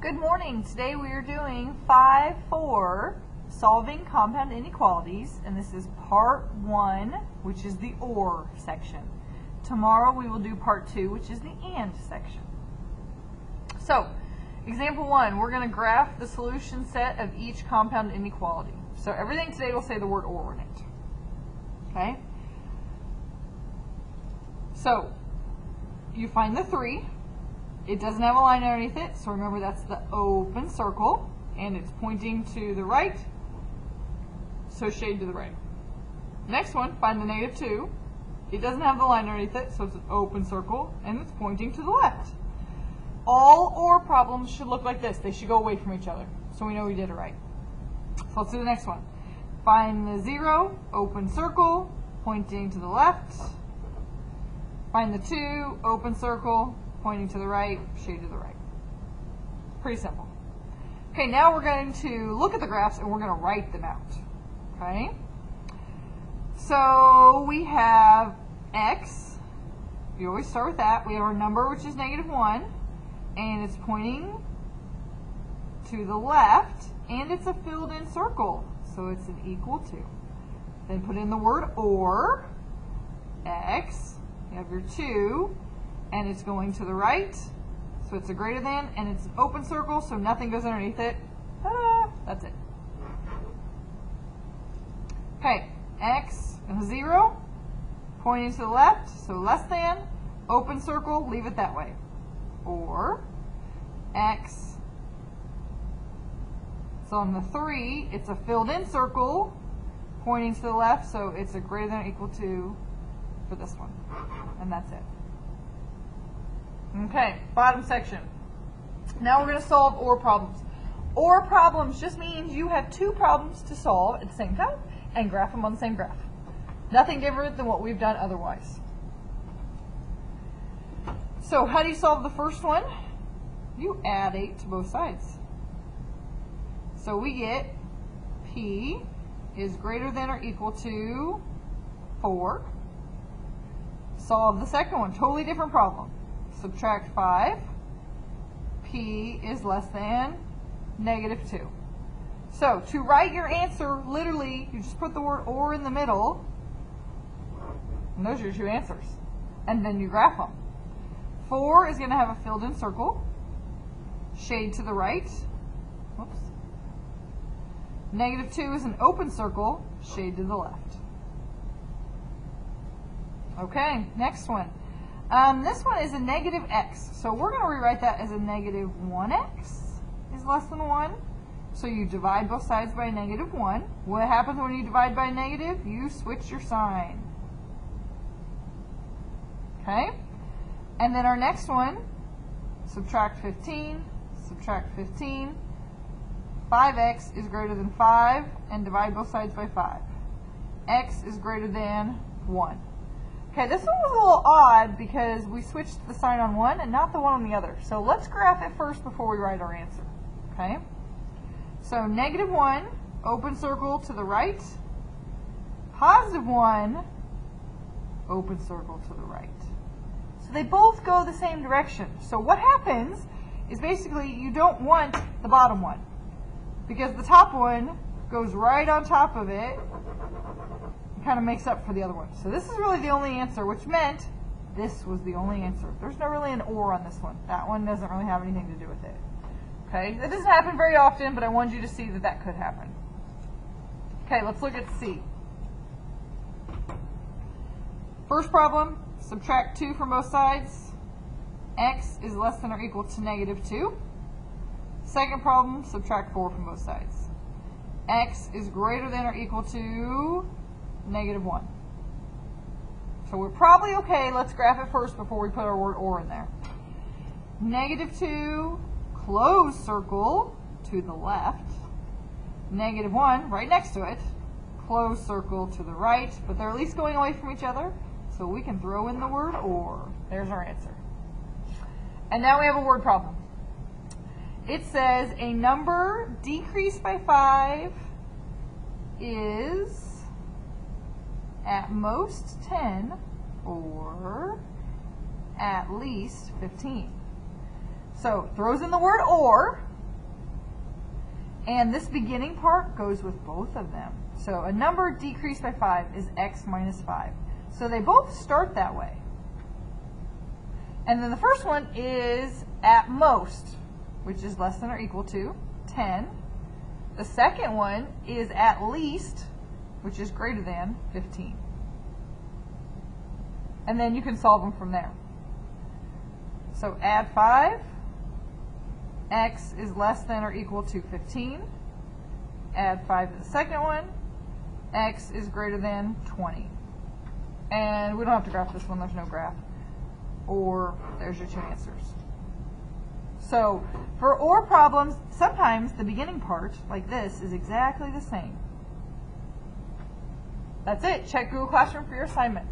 Good morning. Today we are doing 5-4, solving compound inequalities, and this is part 1, which is the OR section. Tomorrow we will do part 2, which is the AND section. So, example 1, we're going to graph the solution set of each compound inequality. So everything today will say the word OR in it. Okay? So, you find the 3. It doesn't have a line underneath it, so remember that's the open circle, and it's pointing to the right, so shade to the right. Next one, find the -2. It doesn't have the line underneath it, so it's an open circle, and it's pointing to the left. All OR problems should look like this. They should go away from each other, so we know we did it right. So let's do the next one. Find the 0, open circle, pointing to the left. Find the 2, open circle, pointing to the right, shade to the right. Pretty simple. Okay, now we're going to look at the graphs and we're going to write them out. Okay? So we have x. You always start with that. We have our number, which is -1, and it's pointing to the left, and it's a filled in circle, so it's an equal to. Then put in the word OR, x. You have your 2. And it's going to the right, so it's a greater than, and it's an open circle, so nothing goes underneath it. That's it. Okay, x and 0, pointing to the left, so less than, open circle, leave it that way. Or x, so on the 3, it's a filled in circle, pointing to the left, so it's a greater than or equal to for this one. And that's it. Okay, bottom section. Now we're going to solve OR problems. OR problems just means you have 2 problems to solve at the same time and graph them on the same graph. Nothing different than what we've done otherwise. So how do you solve the first one? You add 8 to both sides. So we get P is greater than or equal to 4. Solve the second one, totally different problem. Subtract 5, P is less than -2. So to write your answer, literally, you just put the word OR in the middle, and those are your 2 answers. And then you graph them. 4 is going to have a filled in circle, shade to the right. Whoops. -2 is an open circle, shade to the left. Okay, next one. This one is a -x, so we're going to rewrite that as a -1x is less than 1. So you divide both sides by a -1. What happens when you divide by a negative? You switch your sign. Okay? And then our next one, subtract 15, subtract 15. 5x is greater than 5, and divide both sides by 5. X is greater than 1. Okay, this one was a little odd because we switched the sign on one and not the one on the other. So let's graph it first before we write our answer. Okay? So -1, open circle to the right. +1, open circle to the right. So they both go the same direction. So what happens is basically you don't want the bottom one because the top one goes right on top of it. Kind of makes up for the other one. So this is really the only answer, which meant this was the only answer. There's not really an OR on this one. That one doesn't really have anything to do with it. Okay, that doesn't happen very often, but I wanted you to see that that could happen. Okay, let's look at C. First problem, subtract 2 from both sides. X is less than or equal to -2. Second problem, subtract 4 from both sides. X is greater than or equal to -1. So we're probably okay. Let's graph it first before we put our word OR in there. -2, close circle to the left. -1, right next to it. Close circle to the right. But they're at least going away from each other, so we can throw in the word OR. There's our answer. And now we have a word problem. It says a number decreased by 5 is at most 10 or at least 15. So throws in the word OR, And this beginning part goes with both of them. So a number decreased by 5 is x minus 5. So they both start that way. And then the first one is at most, which is less than or equal to 10. The second one is at least, which is greater than 15. And then you can solve them from there. So add 5. X is less than or equal to 15. Add 5 to the second one. X is greater than 20. And we don't have to graph this one, there's no graph. Or there's your two answers. So for OR problems, sometimes the beginning part, like this, is exactly the same. That's it. Check Google Classroom for your assignment.